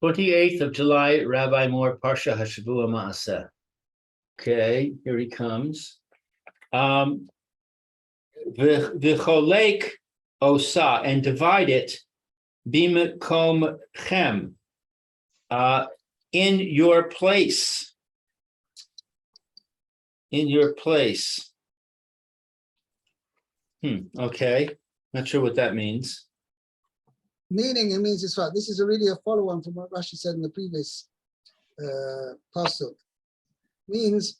28th of July, Rabbi Moore, Parsha Hashavua Masei. Okay, here he comes. V'cholek osa, and divide it, b'mekom chem, in your place. In your place. Okay, not sure what that means. Meaning, it means it's right. This is really a follow-on from what Rashi said in the previous pasuk. Means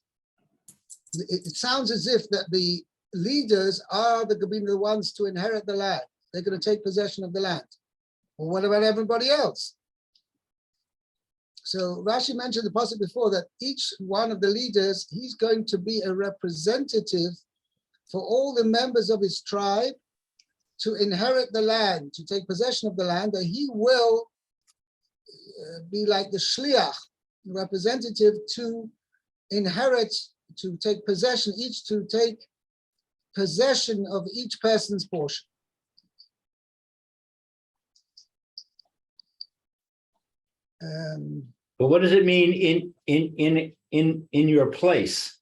it sounds as if that the leaders are the ones to inherit the land. They're going to take possession of the land. Well, what about everybody else? So Rashi mentioned the pasuk before that each one of the leaders, he's going to be a representative for all the members of his tribe to inherit the land, to take possession of the land, that he will be like the shliach, the representative to inherit, to take possession, each to take possession of each person's portion. But what does it mean in your place?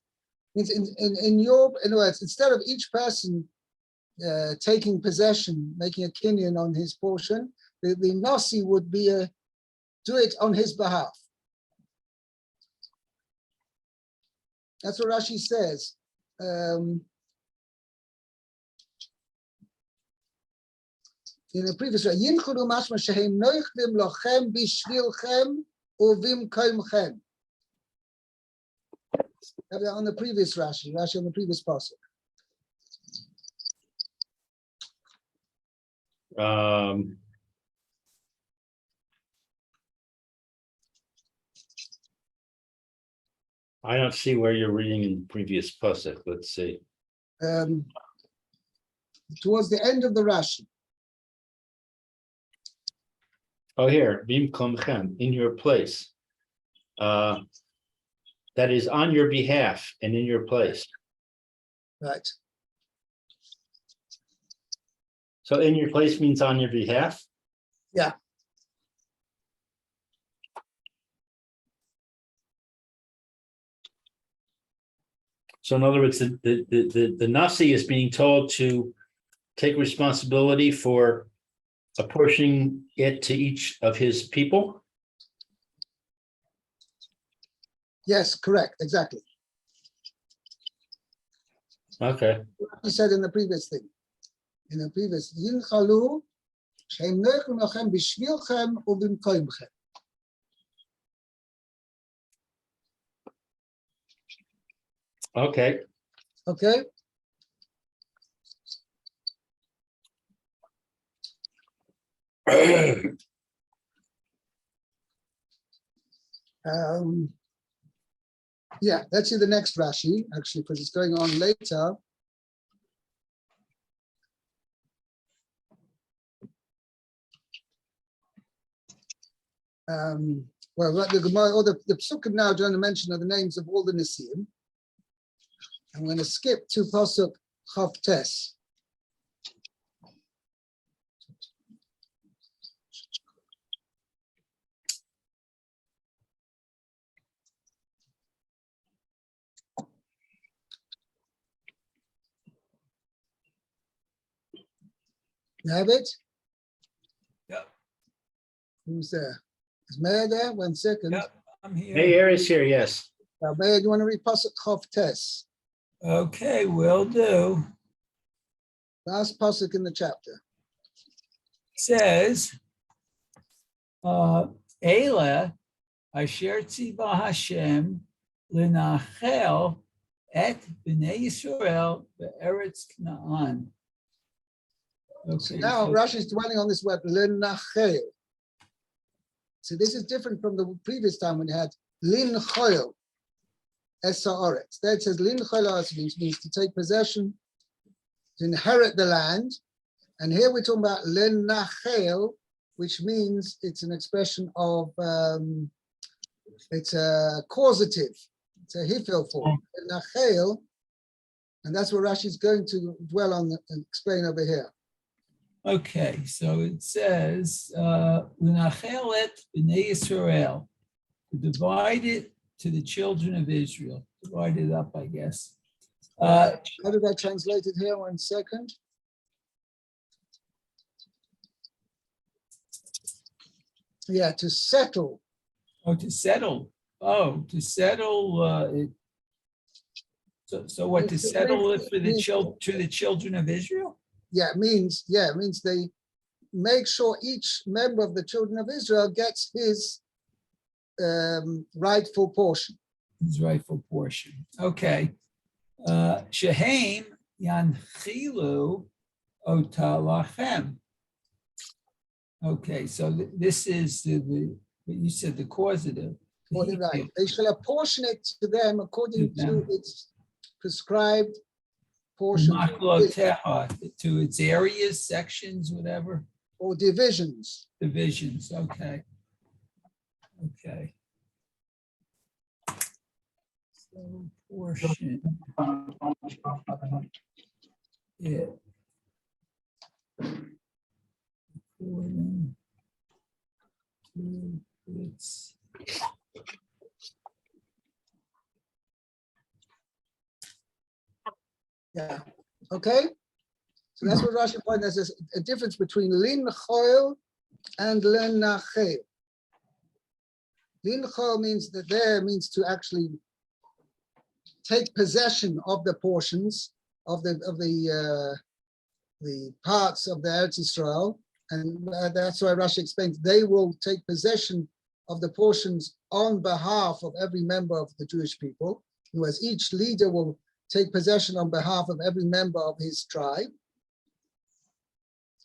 In other words, instead of each person taking possession, making a kinyan on his portion, the nasi would be do it on his behalf. That's what Rashi says. In the previous one, Yinchulu mashma shehem noichlim lochem bishvilchem uvim kolmchem. On the previous Rashi on the previous pasuk. I don't see where you're reading in the previous pasuk. Let's see. Towards the end of the Rashi. Oh, here, bimkomchem, in your place. That is on your behalf and in your place. Right. So in your place means on your behalf? Yeah. So in other words, the Nasi is being told to take responsibility for apportioning it to each of his people? Yes, correct, exactly. Okay. He said in the previous thing. In the previous, Yinchalu, Shem Neichlim Lochem Bishvilchem Uvimkoimchem. Okay. Okay. Yeah, let's see the next Rashi, actually, because it's going on later. Well, the Gemara, or the Psukim now don't mention of the names of all the Nisim. I'm going to skip to Pasuk Chav Tes. You have it? Yep. Who's there? Is Meir there? 1 second. Yep, I'm here. Meir is here, yes. Meir, do you want to read Pasuk Chav Tes? Okay, will do. Last Pasuk in the chapter. It says, Eila asher tziva Hashem linachel et b'nei Yisrael be'eretz Canaan. Okay, So now Rashi is dwelling on this word, linachel. So this is different from the previous time when you had linchoil, esaoretz. There it says linchoil means to take possession, to inherit the land. And here we're talking about linachel, which means it's an expression of, it's a causative, it's a hifil form, linachel. And that's what Rashi is going to dwell on and explain over here. Okay, so it says, "L'nachel et b'nei Yisrael," to divide it to the children of Israel. Divide it up, I guess. How did I translate it here? 1 second. Yeah, to settle. Oh, to settle. Oh, to settle. It. So what? To settle it for the to the children of Israel? Yeah, it means they make sure each member of the children of Israel gets his rightful portion. His rightful portion. Okay. Shehem yanchilu otalachem. Okay, so this is the you said the causative. Right. They shall apportion it to them according to its prescribed portion. To its areas, sections, whatever. Or divisions. Divisions, okay. Okay. So portion. Yeah. According to its Yeah. Okay. So that's what Rashi points out. There's a difference between lin choil and lenachel. Lin choil means means to actually take possession of the portions of the parts of the Eretz Yisrael, and that's why Rashi explains they will take possession of the portions on behalf of every member of the Jewish people, whereas each leader will take possession on behalf of every member of his tribe.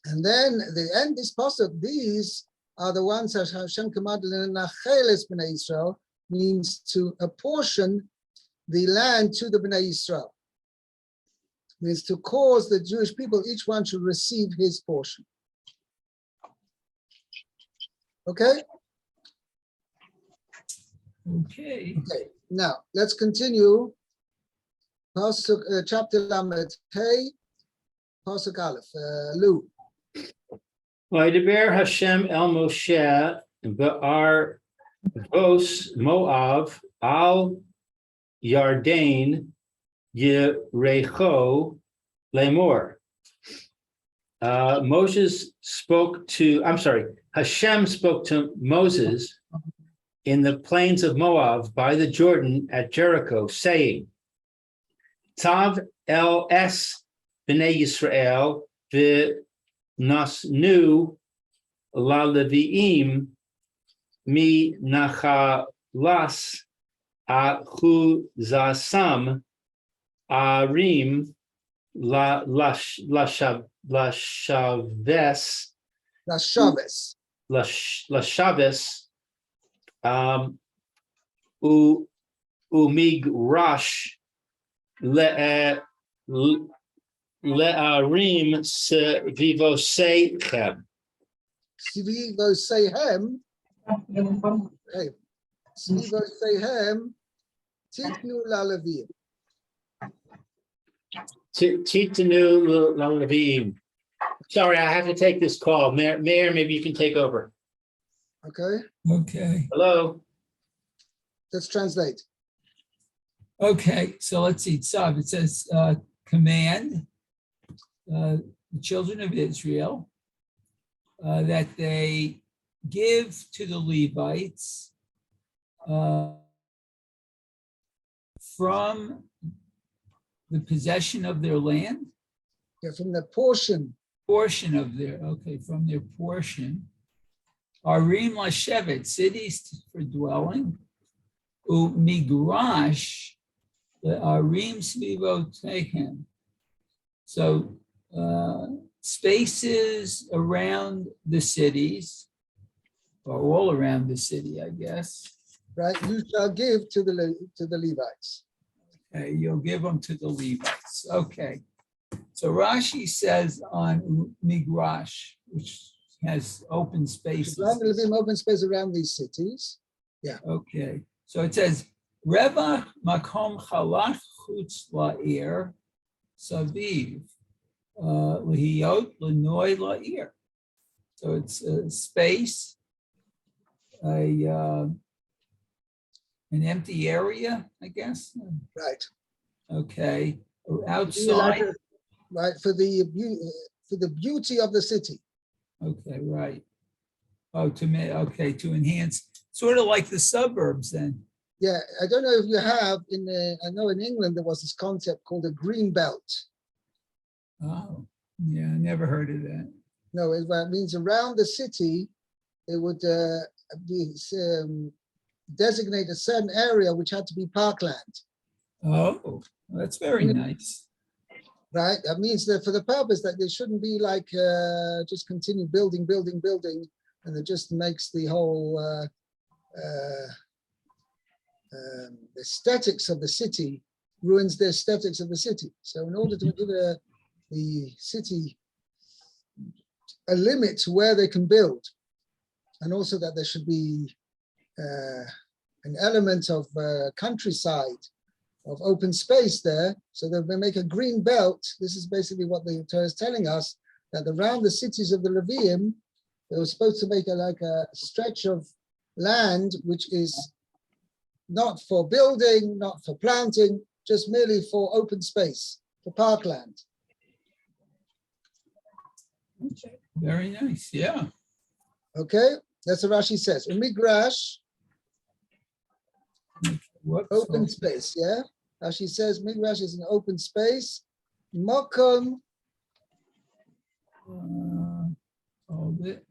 And then the end is possible. These are the ones that Hashem commanded in Nacheles B'nai Yisrael, means to apportion the land to the B'nai Yisrael. Means to cause the Jewish people, each one should receive his portion. Okay? okay. Okay, now let's continue. Pasuk, chapter Lamed Hey, Pasuk Aleph, Lou. Vaydaber Hashem el Moshe ba'ar vos Moav al Yardain Yerecho Lemor. Hashem spoke to Moses in the plains of Moab by the Jordan at Jericho, saying, Tav el es b'nei Yisrael v'nasnu la leviim mi nachalas achuzasam arim lashaves umigrash le'arim svivosechem. Svivosechem. Hey, Svivosechem. Titnu la'levim. Titnu la'levim. Sorry, I have to take this call. Mayor, maybe you can take over. Okay. Okay. Hello. Let's translate. Okay, so let's see. Tzav, it says, command the children of Israel that they give to the Levites from the possession of their land. Yeah, from the portion of their, from their portion. Arim Lashevet, cities for dwelling. Migrash, the Arim Svivotechem. So spaces around the cities, or all around the city, I guess. Right, you shall give to the Levites. Okay, you'll give them to the Levites. Okay. So Rashi says on Migrash, which has open spaces. Open space around these cities. Yeah. Okay. So it says, Reva makom chalach chutz la'ir saviv. Lihiyot Lanoi La'ir. So it's a space, an empty area, I guess. Right. Okay, You like outside. it, right, for the beauty of the city. Okay, right. Oh, to enhance, sort of like the suburbs then. Yeah, I don't know if you have I know in England there was this concept called a green belt. Oh, yeah, I never heard of that. No, it means around the city, they would designate a certain area which had to be parkland. Oh, that's very nice. Right, that means that for the purpose that they shouldn't be like just continue building, and it just makes the whole aesthetics of the city, ruins the aesthetics of the city. So in order to give the city a limit to where they can build, and also that there should be an element of countryside, of open space there, so that they make a green belt. This is basically what the Torah is telling us, that around the cities of the Levium, they were supposed to make a stretch of land which is not for building, not for planting, just merely for open space, for parkland. Okay, very nice, yeah. Okay, that's what Rashi says. Migrash, Whoops. open space, yeah? Rashi says Migrash is an open space. Mokom, Hold it.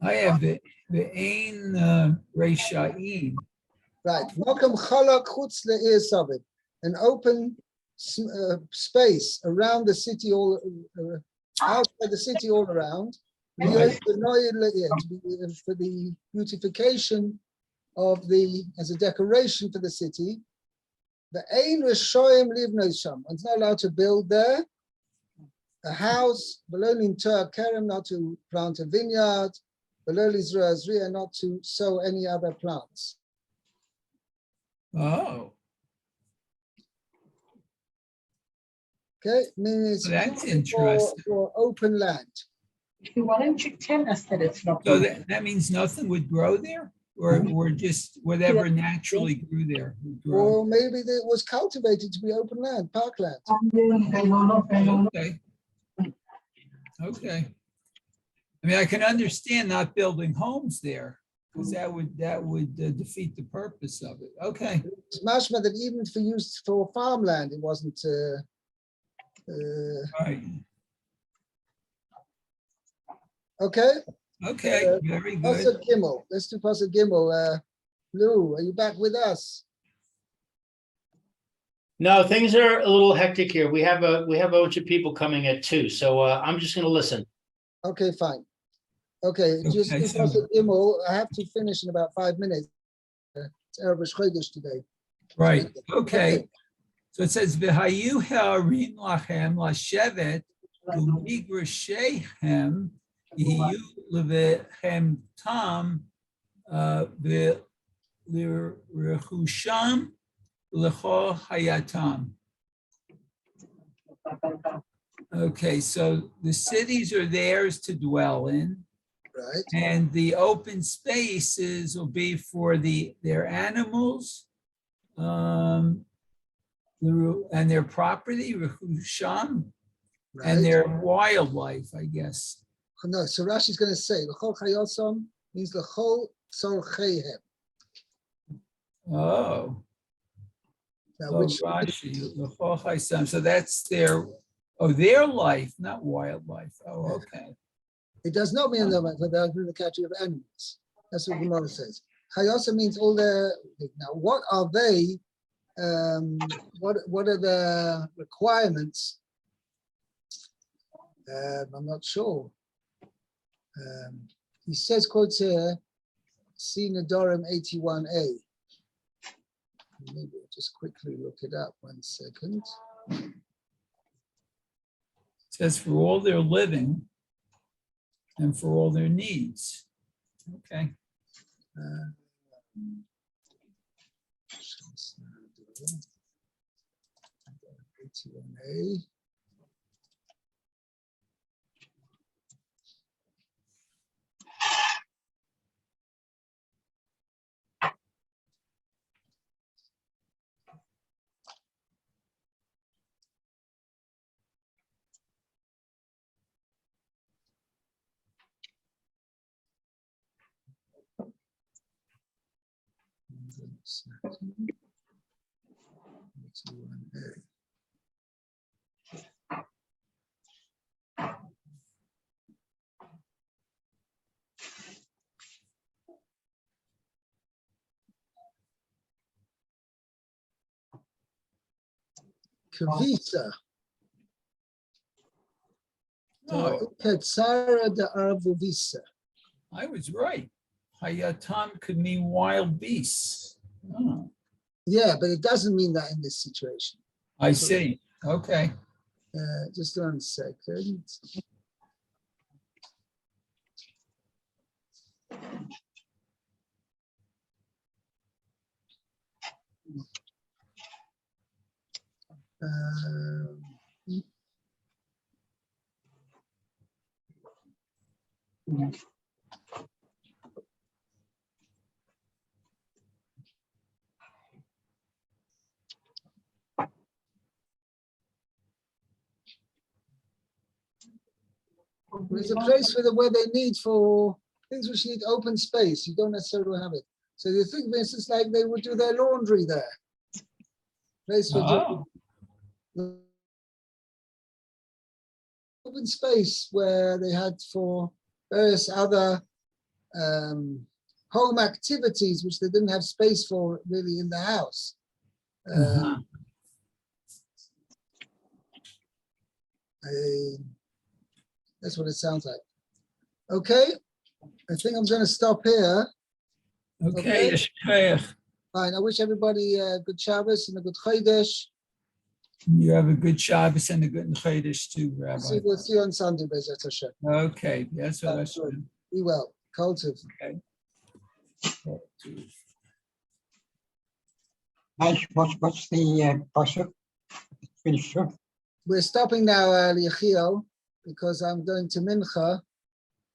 I have the Ein Reisha'im. right, Mokom Chalak Chutz Le'ir Sabit, an open space around the city, all outside the city, all around. Right. For the beautification of as a decoration for the city. The Ein Rishoyim Livnei Sham. One's not allowed to build there a house, below Nintar Kerem, not to plant a vineyard, below Lizra Azriya, not to sow any other plants. Oh, Okay, meaning it's that's purely interesting. for open land. Why don't you tell us that it's not? So that means nothing would grow there, or just whatever naturally grew there would grow? Or maybe it was cultivated to be open land, parkland. Okay. Okay. I mean, I can understand not building homes there, because that would defeat the purpose of it. Okay. It's mashma that even for use for farmland, it wasn't. Right. Okay. Okay. Very good. Pasuk Gimel. Let's do Pasuk Gimel. Lou, are you back with us? No, things are a little hectic here. We have a bunch of people coming at 2, so I'm just going to listen. Okay, fine. Okay, just Okay, do so- Pasuk Gimel. I have to finish in about 5 minutes. It's Erev Chodesh today. Right. Okay. So it says, "V'hayu ha'arim lachem lashevet u'migrashehem yiyu levechem tam v'lirechusham l'chol hayatam." Okay, so the cities are theirs to dwell in, Right. and the open spaces will be for their animals, and their property, rechusham, Right. and their wildlife, I guess. No, so Rashi's going to say l'chol chayosam means l'chol tzorcheihem. Oh, Now, oh, which Rashi, l'chol chaysam. So that's their life, not wildlife. Oh, okay. it does not mean for the catching of animals. That's what Gemara says. Chayosam means all the. Now, what are they? What are the requirements? I'm not sure. He says, quotes here, see Nedarim 81a. Maybe I'll just quickly look it up 1 second. It says for all their living and for all their needs. Okay. 81A. Kavisa. Oh, Ketzara de Arvuvisa. I was right. Hayatam could mean wild beasts. Oh, Yeah, but it doesn't mean that in this situation. I see. Okay. Just 1 second. Um, There's a place where they need for things which need open space. You don't necessarily have it. So you think, for instance, like they would do their laundry there. Place for Oh, open space where they had for various other home activities which they didn't have space for really in the house. uh-huh. That's what it sounds like. Okay, I think I'm going to stop here. Okay. Yeshayach. Fine. I wish everybody a good Shabbos and a good Chodesh. You have a good Shabbos and a good Chodesh too, Rabbi. We'll see you on Sunday, Bezat Hashem. Okay. Yes, Yeah, good. Be well. Kultiv. okay. What's the Parsha? Finish, sure. We're stopping now, Liachiel, because I'm going to Mincha.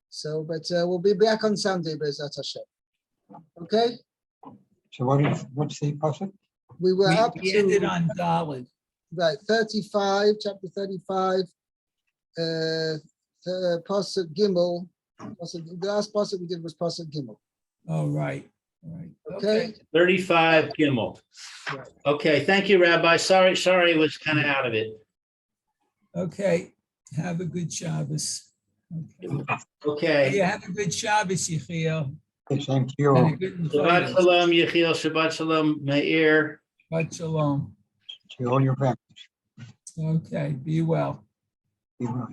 So, but we'll be back on Sunday, Bezat Hashem. Okay? So what's the Parsha? We were up We ended to on Dalit. right 35, chapter 35, Pasuk Gimel. The last Pasuk we did was Pasuk Gimel. Oh, right. Right. Okay? 35 Gimel. Right. Okay, thank you, Rabbi. Sorry, it was kind of out of it. Okay. Have a good Shabbos. Okay. Okay. Yeah, have a good Shabbos, Yechiel. Okay, thank And a you. good Shabbat Chodesh. Shalom, Yechiel. Shabbat Shalom, Meir. Shabbat Shalom. To all your families. Okay. Be well. Be well.